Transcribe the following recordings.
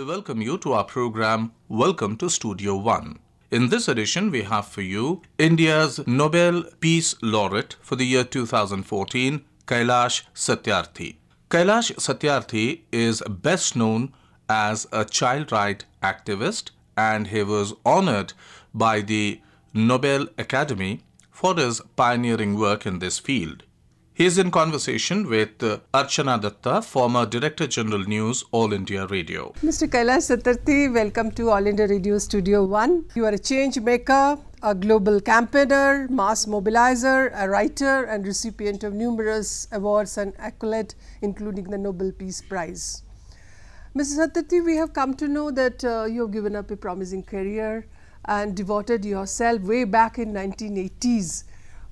we welcome you to our program, Welcome to Studio One. In this edition, we have for you India's Nobel Peace Laureate for the year 2014, Kailash Satyarthi. Kailash Satyarthi is best known as a child rights activist, and he was honored by the Nobel Academy for his pioneering work in this field. He is in conversation with Archana Datta, former Director General News, All India Radio. Mr. Kailash Satyarthi, welcome to All India Radio Studio One. You are a change maker, a global campaigner, mass mobilizer, a writer and recipient of numerous awards and accolades, including the Nobel Peace Prize. Mr. Satyarthi, we have come to know that you have given up a promising career and devoted yourself way back in 1980s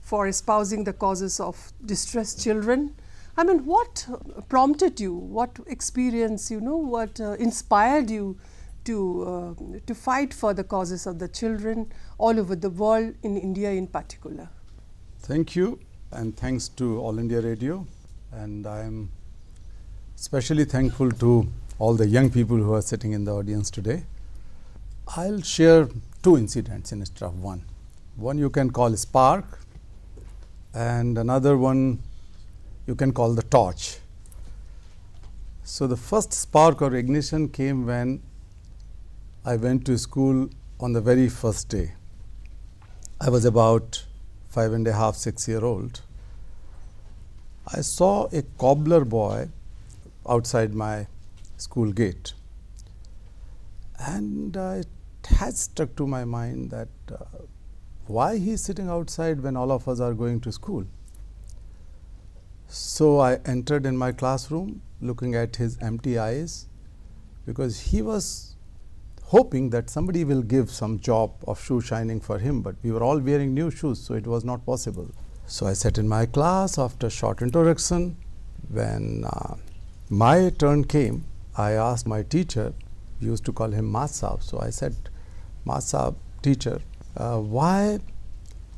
for espousing the causes of distressed children. I mean, what prompted you, what experience, what inspired you to fight for the causes of the children all over the world, in India in particular? Thank you, and thanks to All India Radio, and I am especially thankful to all the young people who are sitting in the audience today. I'll share two incidents instead of one. One you can call spark, and another one you can call the torch. So the first spark or ignition came when I went to school on the very first day. I was about 5.5, 6 years old. I saw a cobbler boy outside my school gate, and it has stuck to my mind that why he is sitting outside when all of us are going to school. So I entered in my classroom looking at his empty eyes, because he was hoping that somebody will give some job of shoe shining for him, but we were all wearing new shoes, so it was not possible. So I sat in my class. After short introduction, when my turn came, I asked my teacher, we used to call him Masab. So I said, Masab, teacher, why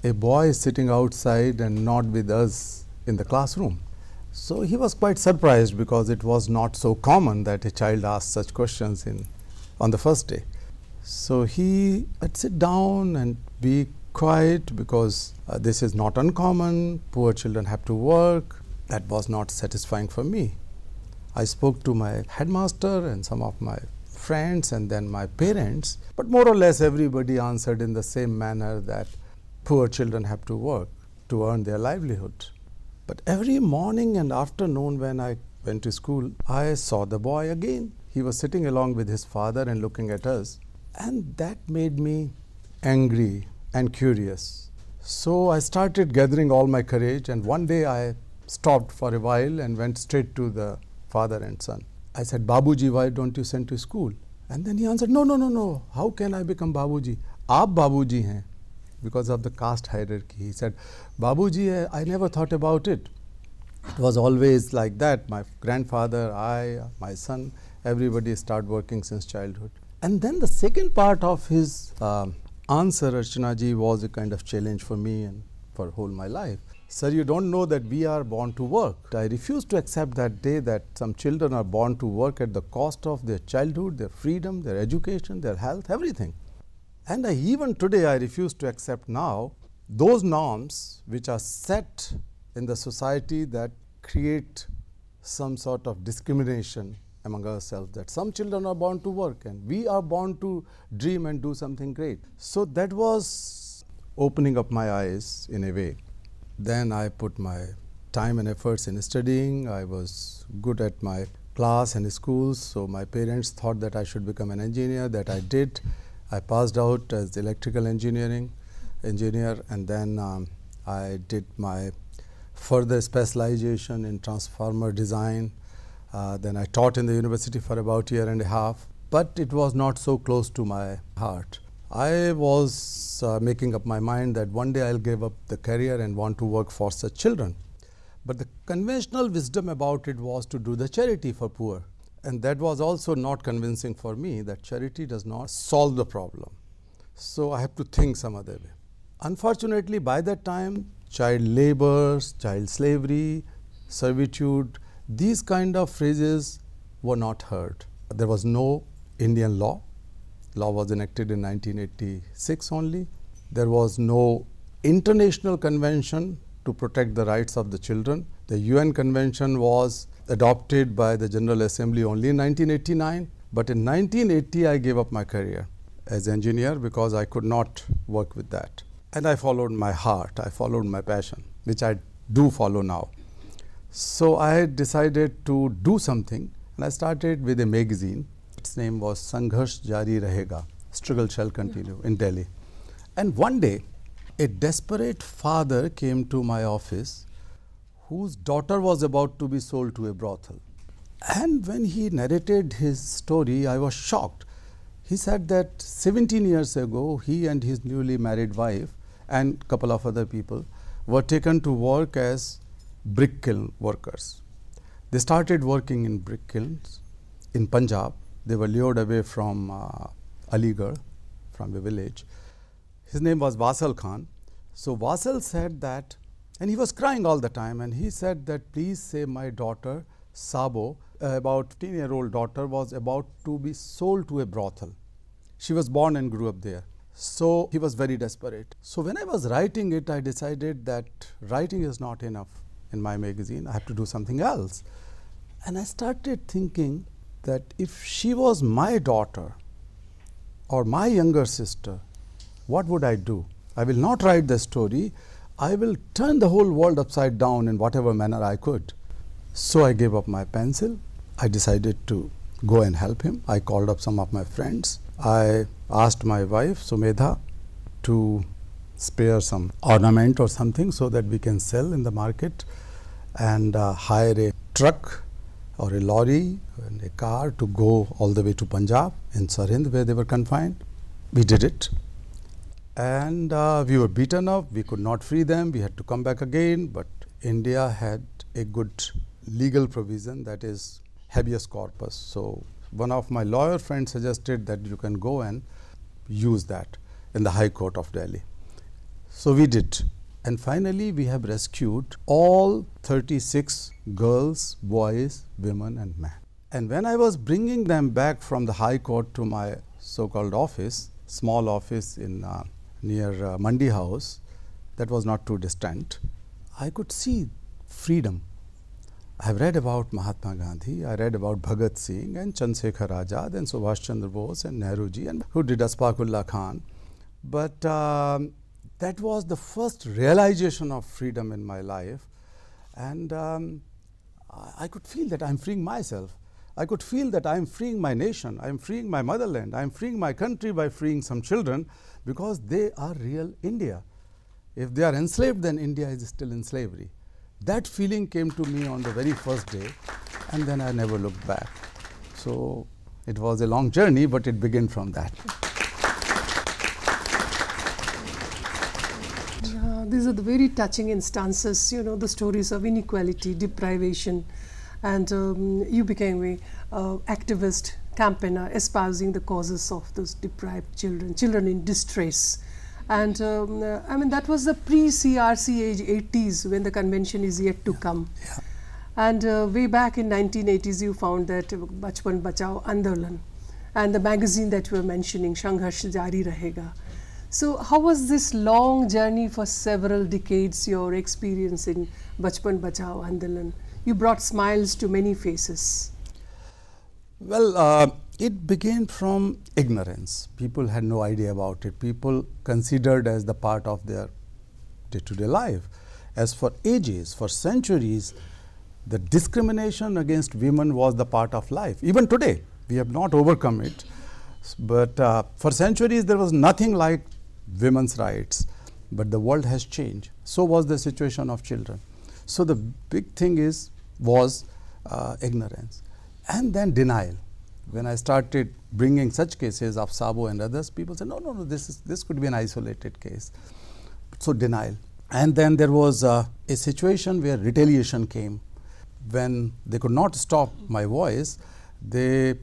a boy is sitting outside and not with us in the classroom? So he was quite surprised, because it was not so common that a child asks such questions on the first day. So he said, sit down and be quiet, because this is not uncommon. Poor children have to work. That was not satisfying for me. I spoke to my headmaster and some of my friends and then my parents, but more or less everybody answered in the same manner, that poor children have to work to earn their livelihood. But every morning and afternoon when I went to school, I saw the boy again. He was sitting along with his father and looking at us, and that made me angry and curious. So I started gathering all my courage, and one day I stopped for a while and went straight to the father and son. I said, Babuji, why don't you send to school? And then he answered, no, how can I become Babuji? Aap Babuji hain, because of the caste hierarchy. He said, Babuji, I never thought about it. It was always like that. My grandfather, I, my son, everybody started working since childhood. And then the second part of his answer, Archana ji, was a kind of challenge for me and for whole my life. Sir, you don't know that we are born to work. I refused to accept that day that some children are born to work at the cost of their childhood, their freedom, their education, their health, everything. And even today I refuse to accept now those norms which are set in the society that create some sort of discrimination among ourselves, that some children are born to work and we are born to dream and do something great. So that was opening up my eyes in a way. Then I put my time and efforts in studying. I was good at my class and schools, so my parents thought that I should become an engineer. That I did. I passed out as electrical engineer, and then I did my further specialization in transformer design. Then I taught in the university for about a year and a half, but it was not so close to my heart. I was making up my mind that one day I'll give up the career and want to work for such children. But the conventional wisdom about it was to do the charity for poor. And that was also not convincing for me, that charity does not solve the problem. So I have to think some other way. Unfortunately, by that time, child labor, child slavery, servitude, these kind of phrases were not heard. There was no Indian law. Law was enacted in 1986 only. There was no international convention to protect the rights of the children. The UN convention was adopted by the General Assembly only in 1989. But in 1980, I gave up my career as engineer because I could not work with that. And I followed my heart, I followed my passion, which I do follow now. So I decided to do something, and I started with a magazine. Its name was Sangharsh Jari Rahega, Struggle Shall Continue, in Delhi. And one day, a desperate father came to my office whose daughter was about to be sold to a brothel. And when he narrated his story, I was shocked. He said that 17 years ago, he and his newly married wife and a couple of other people were taken to work as brick kiln workers. They started working in brick kilns in Punjab. They were lured away from Aligarh, from a village. His name was Wasal Khan. So Wasal said that, and he was crying all the time, and he said that, please say my daughter Sabo, about 15-year-old daughter, was about to be sold to a brothel. She was born and grew up there. So he was very desperate. So when I was writing it, I decided that writing is not enough in my magazine. I have to do something else. And I started thinking that if she was my daughter or my younger sister, what would I do? I will not write the story. I will turn the whole world upside down in whatever manner I could. So I gave up my pencil. I decided to go and help him. I called up some of my friends. I asked my wife, Sumedha, to spare some ornament or something so that we can sell in the market, and hire a truck or a lorry and a car to go all the way to Punjab in Sirhind, where they were confined. We did it. And we were beaten up. We could not free them. We had to come back again. But India had a good legal provision, that is habeas corpus. So one of my lawyer friends suggested that you can go and use that in the High Court of Delhi. So we did. And finally, we have rescued all 36 girls, boys, women and men. And when I was bringing them back from the High Court to my so-called office, small office in near Mandi House, that was not too distant, I could see freedom. I have read about Mahatma Gandhi, I read about Bhagat Singh and Chandrasekhar Azad and Subhash Chandra Bose and Nehruji, and who did Ashfaqullah Khan. But that was the first realization of freedom in my life, and I could feel that I am freeing myself. I could feel that I am freeing my nation, I am freeing my motherland, I am freeing my country by freeing some children, because they are real India. If they are enslaved, then India is still in slavery. That feeling came to me on the very first day, and then I never looked back. So it was a long journey, but it began from that. These are the very touching instances, you know, the stories of inequality, deprivation, and you became a activist, campaigner, espousing the causes of those deprived children, children in distress. And I mean, that was the pre-CRC age 80s, when the convention is yet to come. Yeah. And way back in 1980s, you found that Bachpan Bachao Andolan, and the magazine that you were mentioning, Sangharsh Jari Rahega. So how was this long journey for several decades, your experience in Bachpan Bachao Andolan? You brought smiles to many faces. Well, it began from ignorance. People had no idea about it. People considered as the part of their day-to-day life. As for ages, for centuries, the discrimination against women was the part of life. Even today, we have not overcome it. But for centuries, there was nothing like women's rights. But the world has changed. So was the situation of children. So the big thing was ignorance. And then denial. When I started bringing such cases of Sabo and others, people said, no, this could be an isolated case. So denial. And then there was a situation where retaliation came. When they could not stop my voice, they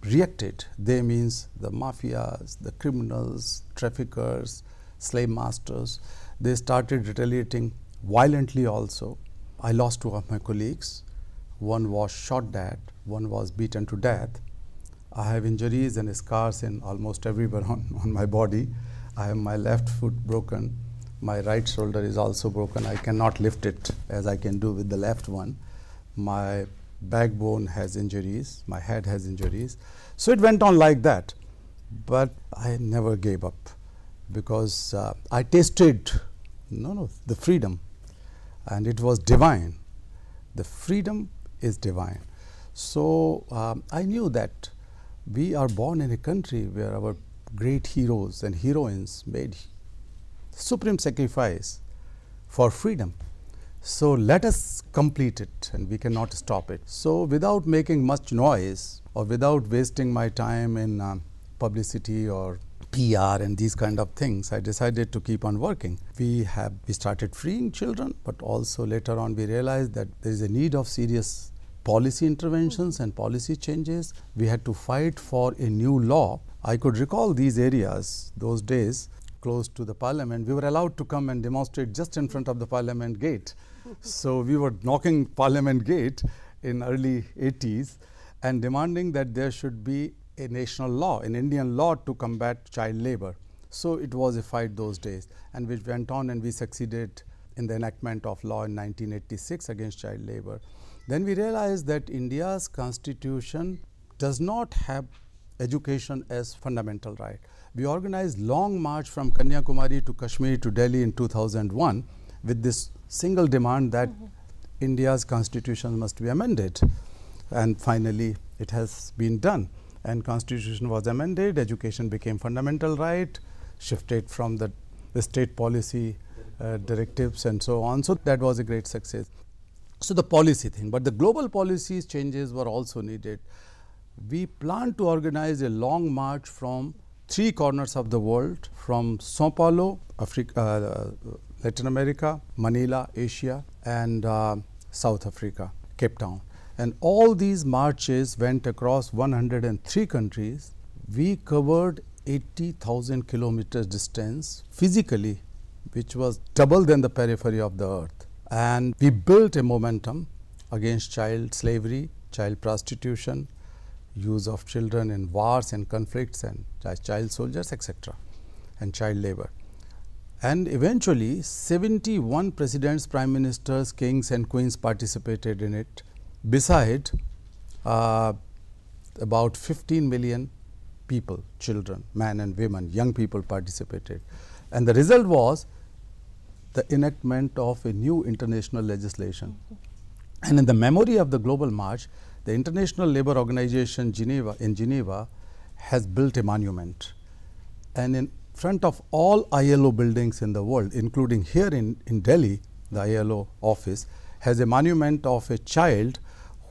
reacted. They means the mafias, the criminals, traffickers, slave masters. They started retaliating violently also. I lost two of my colleagues. One was shot dead, one was beaten to death. I have injuries and scars in almost everywhere on my body. I have my left foot broken. My right shoulder is also broken. I cannot lift it as I can do with the left one. My backbone has injuries. My head has injuries. So it went on like that. But I never gave up because I tasted the freedom, and it was divine. The freedom is divine. So I knew that we are born in a country where our great heroes and heroines made supreme sacrifice for freedom. So let us complete it, and we cannot stop it. So without making much noise or without wasting my time in publicity or PR and these kind of things, I decided to keep on working. We started freeing children, but also later on we realized that there is a need of serious policy interventions and policy changes. We had to fight for a new law. I could recall these areas, those days, close to the parliament. We were allowed to come and demonstrate just in front of the parliament gate. So we were knocking parliament gate in early 80s and demanding that there should be a national law, an Indian law to combat child labor. So it was a fight those days, and we went on and we succeeded in the enactment of law in 1986 against child labor. Then we realized that India's constitution does not have education as fundamental right. We organized long march from Kanyakumari to Kashmir to Delhi in 2001 with this single demand that India's constitution must be amended, and finally it has been done, and constitution was amended, education became fundamental right, shifted from the state policy directives and so on. So that was a great success. So the policy thing, but the global policies changes were also needed. We planned to organize a long march from 3 corners of the world, from Sao Paulo, Africa, Latin America, Manila, Asia, and South Africa, Cape Town. And all these marches went across 103 countries. We covered 80,000 kilometers distance physically, which was double than the periphery of the earth. And we built a momentum against child slavery, child prostitution, use of children in wars and conflicts and child soldiers, etc., and child labor. And eventually 71 presidents, prime ministers, kings and queens participated in it. Beside about 15 million people, children, men and women, young people participated. And the result was the enactment of a new international legislation. And in the memory of the global march, the International Labour Organization in Geneva has built a monument. And in front of all ILO buildings in the world, including here in Delhi, the ILO office has a monument of a child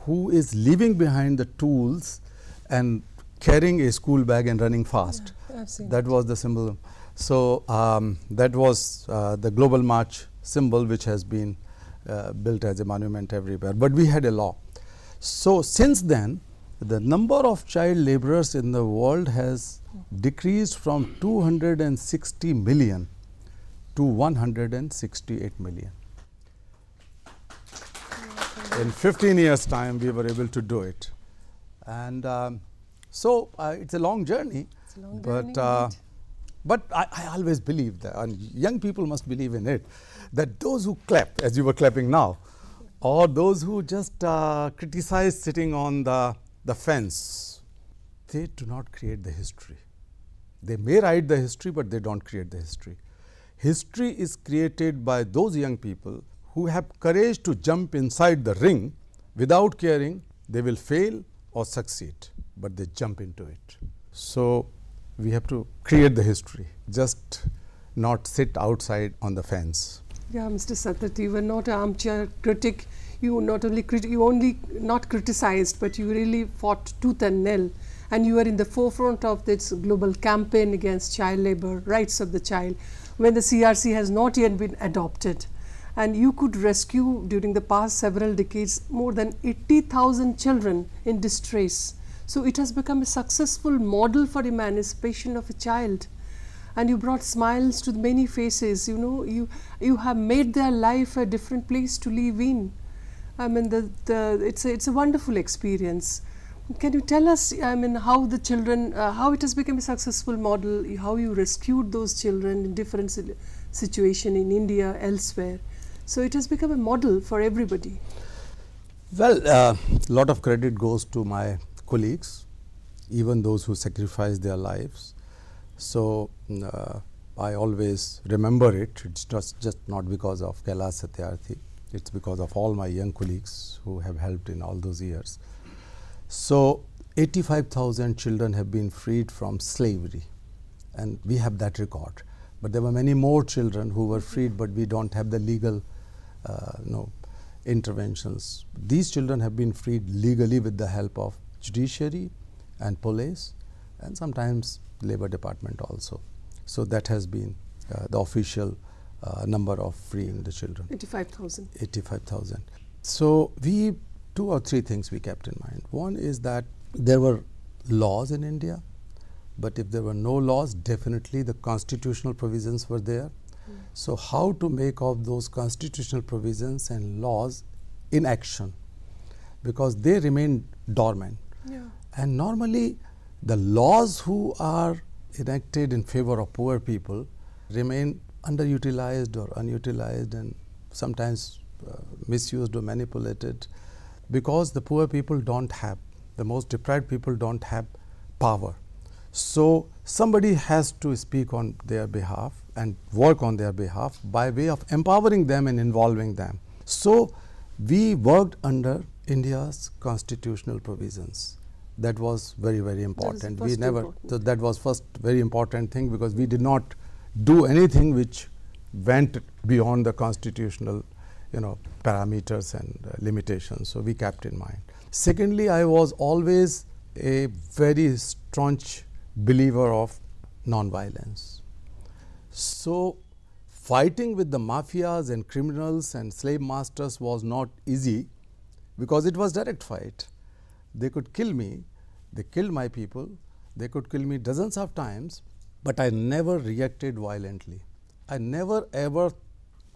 who is leaving behind the tools and carrying a school bag and running fast. Yeah, I've seen that was the symbol. So that was the global march symbol, which has been built as a monument everywhere. But we had a law. So since then, the number of child laborers in the world has decreased from 260 million to 168 million. In 15 years' time, we were able to do it. And so it's a long journey. It's a long but journey, but I always believe that, and young people must believe in it, that those who clap, as you were clapping now, or those who just criticize sitting on the fence, they do not create the history. They may write the history, but they don't create the history. History is created by those young people who have courage to jump inside the ring without caring they will fail or succeed, but they jump into it. So we have to create the history, just not sit outside on the fence. Yeah, Mr. Satyarthi, you were not an armchair critic. You not only not criticized, but you really fought tooth and nail, and you were in the forefront of this global campaign against child labor, rights of the child, when the CRC has not yet been adopted. And you could rescue during the past several decades more than 80,000 children in distress. So it has become a successful model for emancipation of a child. And you brought smiles to many faces. You know, you have made their life a different place to live in. I mean, it's a wonderful experience. Can you tell us, I mean, how the children, how it has become a successful model, how you rescued those children in different situation in India, elsewhere. So it has become a model for everybody. Well, a lot of credit goes to my colleagues, even those who sacrificed their lives. So I always remember it. It's just not because of Kailash Satyarthi. It's because of all my young colleagues who have helped in all those years. So 85,000 children have been freed from slavery, and we have that record. But there were many more children who were freed, but we don't have the legal interventions. These children have been freed legally with the help of judiciary and police, and sometimes Labor Department also. So that has been the official number of freeing the children. 85,000. 85,000. So we, 2 or 3 things we kept in mind. One is that there were laws in India, but if there were no laws, definitely the constitutional provisions were there. So how to make of those constitutional provisions and laws in action, because they remain dormant. Yeah. And normally the laws who are enacted in favor of poor people remain underutilized or unutilized, and sometimes misused or manipulated, because the poor people don't have, the most deprived people don't have power. So somebody has to speak on their behalf and work on their behalf by way of empowering them and involving them. So we worked under India's constitutional provisions. That was very, very important. We never, so that was first very important thing, because we did not do anything which went beyond the constitutional parameters and limitations. So we kept in mind. Secondly, I was always a very staunch believer of non-violence. So fighting with the mafias and criminals and slave masters was not easy, because it was direct fight. They could kill me, they killed my people, they could kill me dozens of times, but I never reacted violently. I never ever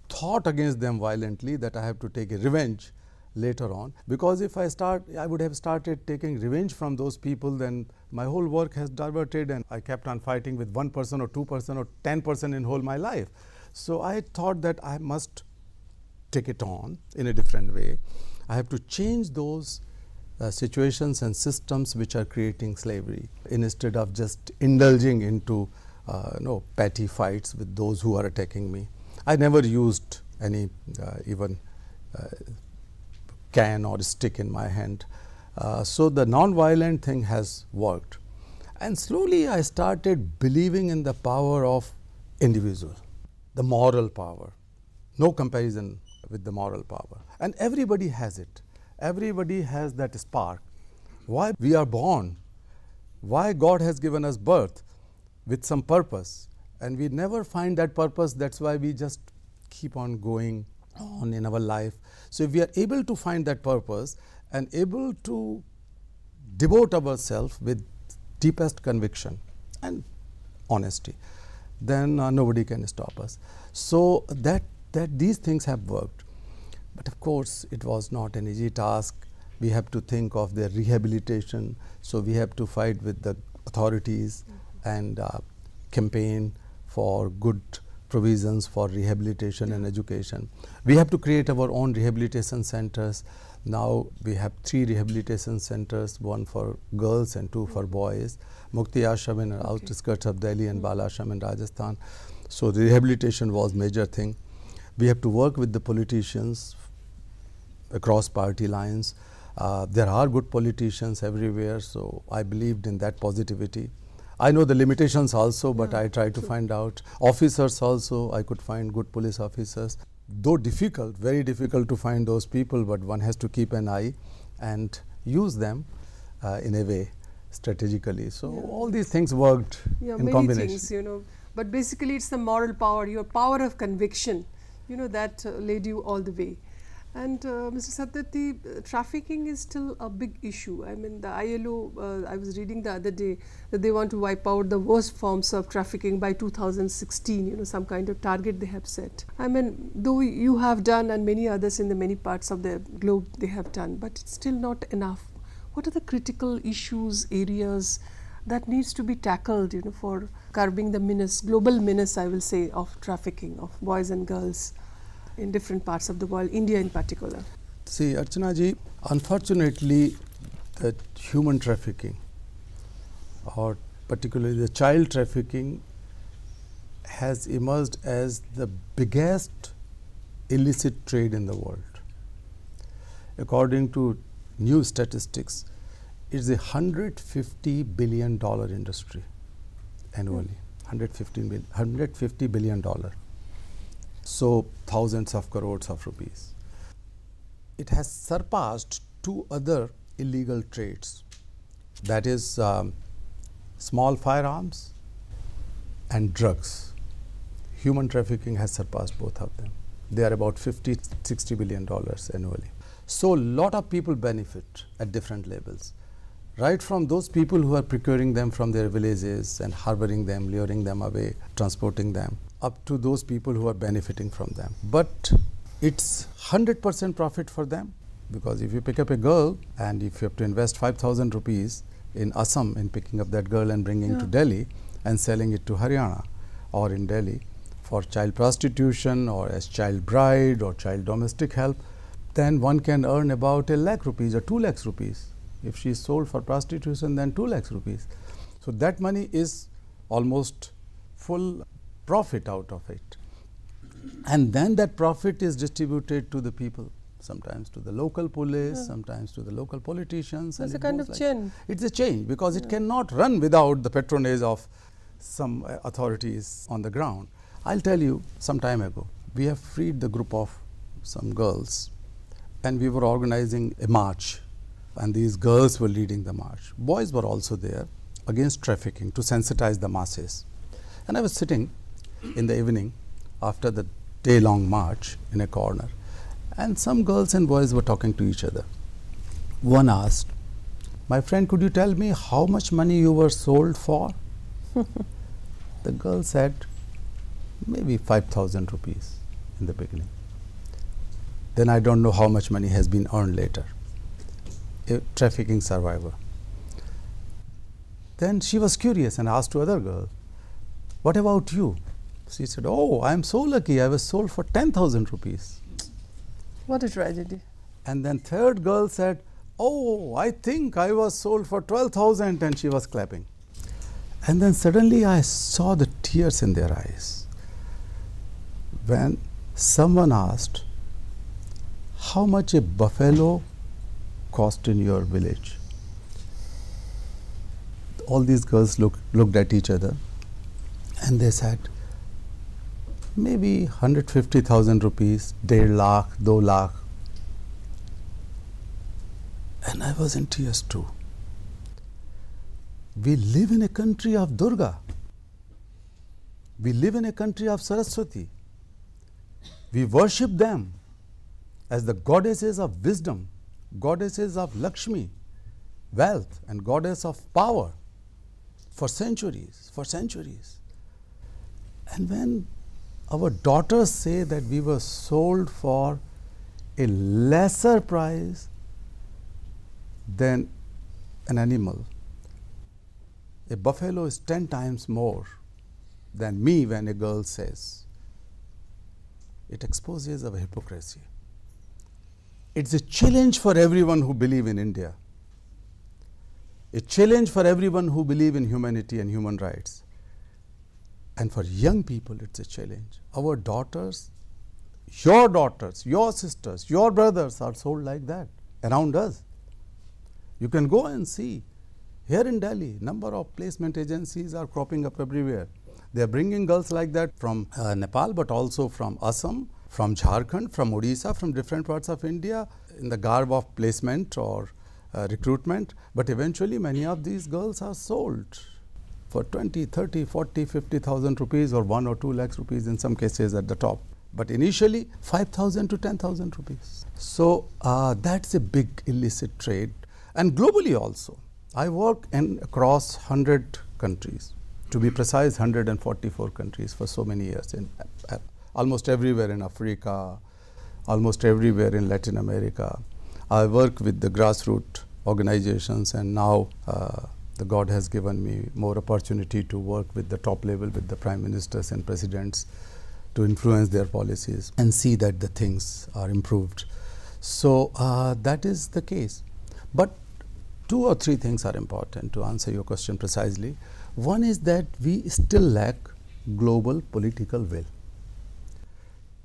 thought against them violently that I have to take a revenge later on, because if I would have started taking revenge from those people, then my whole work has diverted and I kept on fighting with 1% or 2% or 10% in whole my life. So I thought that I must take it on in a different way. I have to change those situations and systems which are creating slavery, instead of just indulging into petty fights with those who are attacking me. I never used any even can or stick in my hand. So the non-violent thing has worked. And slowly I started believing in the power of individual, the moral power. No comparison with the moral power. And everybody has it. Everybody has that spark. Why we are born, why God has given us birth with some purpose, and we never find that purpose. That's why we just keep on going on in our life. So if we are able to find that purpose and able to devote ourselves with deepest conviction and honesty, then nobody can stop us. So that these things have worked. But of course, it was not an easy task. We have to think of their rehabilitation. So we have to fight with the authorities and campaign for good provisions for rehabilitation and education. We have to create our own rehabilitation centers. Now we have 3 rehabilitation centers, 1 for girls and 2 for boys. Mukti Ashram in the outskirts of Delhi and Bal Ashram in Rajasthan. So the rehabilitation was major thing. We have to work with the politicians across party lines. There are good politicians everywhere, so I believed in that positivity. I know the limitations also, but I tried to find out. Officers also, I could find good police officers. Though difficult, very difficult to find those people, but one has to keep an eye and use them in a way, strategically. So all these things worked in combination. Things, but basically it's the moral power, your power of conviction, that led you all the way. And Mr. Satyarthi, trafficking is still a big issue. I mean, the ILO, I was reading the other day that they want to wipe out the worst forms of trafficking by 2016, some kind of target they have set. I mean, though you have done and many others in the many parts of the globe they have done, but it's still not enough. What are the critical issues, areas that needs to be tackled, for curbing the menace, global menace, I will say, of trafficking of boys and girls in different parts of the world, India in particular? See, Archana ji, unfortunately, the human trafficking, or particularly the child trafficking, has emerged as the biggest illicit trade in the world. According to new statistics, it's a $150 billion industry annually. $150 billion. So thousands of crores of rupees. It has surpassed two other illegal trades, that is small firearms and drugs. Human trafficking has surpassed both of them. They are about $50–60 billion annually. So a lot of people benefit at different levels, right from those people who are procuring them from their villages and harboring them, luring them away, transporting them, up to those people who are benefiting from them. But it's 100% profit for them, because if you pick up a girl and if you have to invest 5,000 rupees in Assam in picking up that girl and bringing to Delhi and selling it to Haryana or in Delhi for child prostitution or as child bride or child domestic help, then one can earn about 1 lakh rupees or 2 lakhs rupees. If she is sold for prostitution, then 2 lakhs rupees. So that money is almost full profit out of it. And then that profit is distributed to the people, sometimes to the local police, sometimes to the local politicians. It's a kind of chain. It's a chain, because it cannot run without the patronage of some authorities on the ground. I'll tell you, some time ago, we have freed the group of some girls, and we were organizing a march, and these girls were leading the march. Boys were also there against trafficking to sensitize the masses. And I was sitting in the evening after the day-long march in a corner, and some girls and boys were talking to each other. One asked, "My friend, could you tell me how much money you were sold for?" The girl said, "Maybe 5,000 rupees in the beginning. Then I don't know how much money has been earned later." A trafficking survivor. Then she was curious and asked to other girl, "What about you?" She said, "Oh, I am so lucky, I was sold for 10,000 rupees. What a tragedy. And then third girl said, "Oh, I think I was sold for 12,000, and she was clapping. And then suddenly I saw the tears in their eyes when someone asked, "How much a buffalo cost in your village?" All these girls looked at each other and they said, "Maybe 150,000 rupees, 1.5 lakh, 2 lakh. And I was in tears too. We live in a country of Durga. We live in a country of Saraswati. We worship them as the goddesses of wisdom, goddesses of Lakshmi, wealth, and goddess of power for centuries, And when our daughters say that we were sold for a lesser price than an animal, a buffalo is 10 times more than me, when a girl says, it exposes our hypocrisy. It's a challenge for everyone who believes in India, a challenge for everyone who believes in humanity and human rights. And for young people, it's a challenge. Our daughters, your sisters, your brothers are sold like that around us. You can go and see. Here in Delhi, number of placement agencies are cropping up everywhere. They are bringing girls like that from Nepal, but also from Assam, from Jharkhand, from Odisha, from different parts of India, in the garb of placement or recruitment. But eventually, many of these girls are sold for 20, 30, 40, 50,000 rupees, or 1 or 2 lakhs rupees in some cases at the top. But initially, 5,000 to 10,000 rupees. So that's a big illicit trade. And globally also. I work across 100 countries, to be precise 144 countries for so many years, in almost everywhere in Africa, almost everywhere in Latin America. I work with the grassroots organizations, and now the God has given me more opportunity to work with the top level, with the prime ministers and presidents, to influence their policies and see that the things are improved. So that is the case. But 2 or 3 things are important to answer your question precisely. One is that we still lack global political will.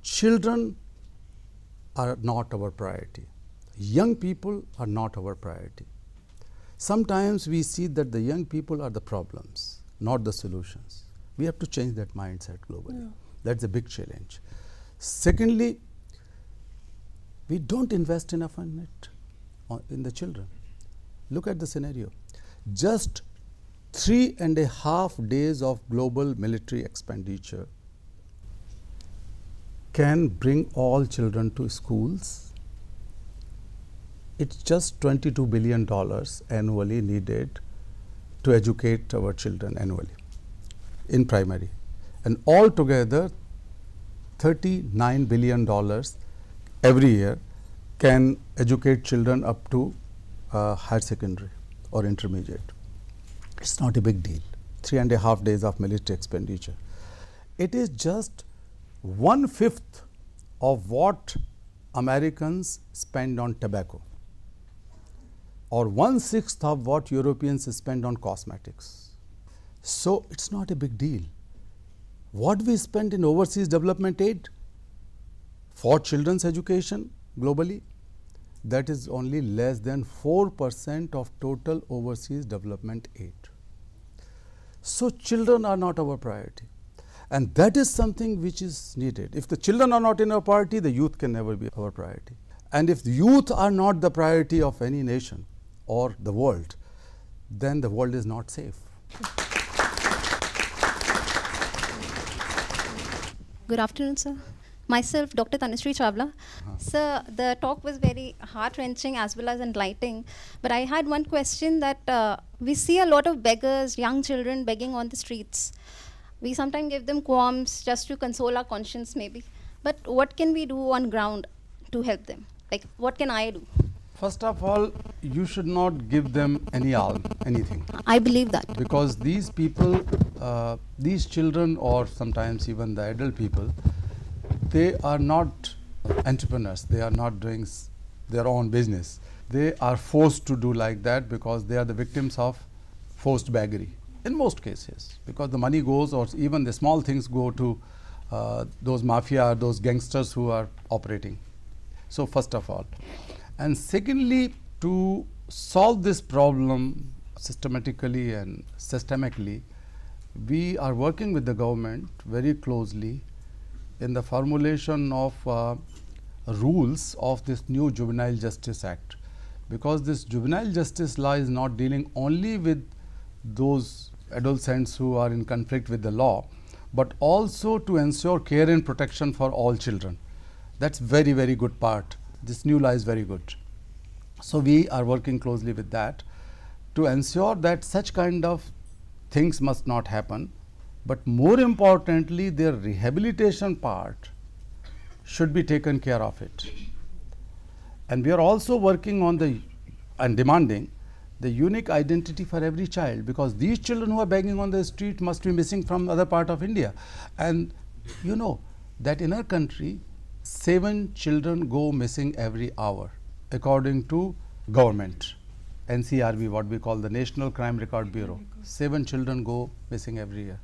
Children are not our priority. Young people are not our priority. Sometimes we see that the young people are the problems, not the solutions. We have to change that mindset globally. Yeah. That's a big challenge. Secondly, we don't invest enough in it, in the children. Look at the scenario. Just 3.5 days of global military expenditure can bring all children to schools. It's just $22 billion annually needed to educate our children annually in primary. And altogether, $39 billion every year can educate children up to higher secondary or intermediate. It's not a big deal. 3.5 days of military expenditure. It is just 1/5 of what Americans spend on tobacco, or 1/6 of what Europeans spend on cosmetics. So it's not a big deal. What we spend in overseas development aid for children's education globally, that is only less than 4% of total overseas development aid. So children are not our priority. And that is something which is needed. If the children are not in our priority, the youth can never be our priority. And if the youth are not the priority of any nation or the world, then the world is not safe. Good afternoon, sir. Myself, Dr. Tanushree Chawla. Sir, the talk was very heart-wrenching as well as enlightening. But I had one question that we see a lot of beggars, young children begging on the streets. We sometimes give them qualms just to console our conscience maybe. But what can we do on ground to help them? Like, what can I do? First of all, you should not give them any anything. I believe that. Because these people, these children, or sometimes even the adult people, they are not entrepreneurs. They are not doing their own business. They are forced to do like that because they are the victims of forced beggary in most cases, because the money goes, or even the small things go to those mafia, those gangsters who are operating. So first of all. And secondly, to solve this problem systematically and systemically, we are working with the government very closely in the formulation of rules of this new Juvenile Justice Act, because this juvenile justice law is not dealing only with those adolescents who are in conflict with the law, but also to ensure care and protection for all children. That's very, very good part. This new law is very good. So we are working closely with that to ensure that such kind of things must not happen, but more importantly, their rehabilitation part should be taken care of it. And we are also working on and demanding the unique identity for every child, because these children who are begging on the street must be missing from other part of India. And you know that in our country, 7 children go missing every hour, according to government, NCRB, what we call the National Crime Record Bureau. 7 children go missing every year.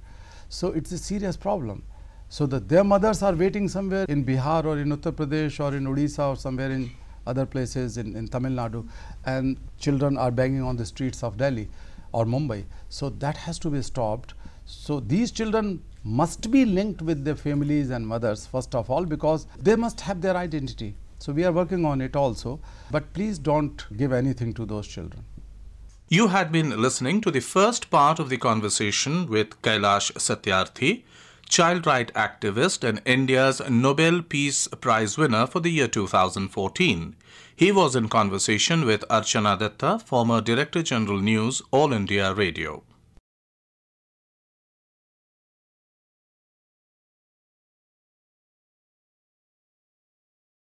So it's a serious problem. So that their mothers are waiting somewhere in Bihar or in Uttar Pradesh or in Odisha or somewhere in other places in Tamil Nadu, and children are begging on the streets of Delhi or Mumbai. So that has to be stopped. So these children must be linked with their families and mothers first of all, because they must have their identity. So we are working on it also, but please don't give anything to those children. You had been listening to the first part of the conversation with Kailash Satyarthi, child rights activist and India's Nobel Peace Prize winner for the year 2014. He was in conversation with Archana Dutta, former Director General News, All India Radio.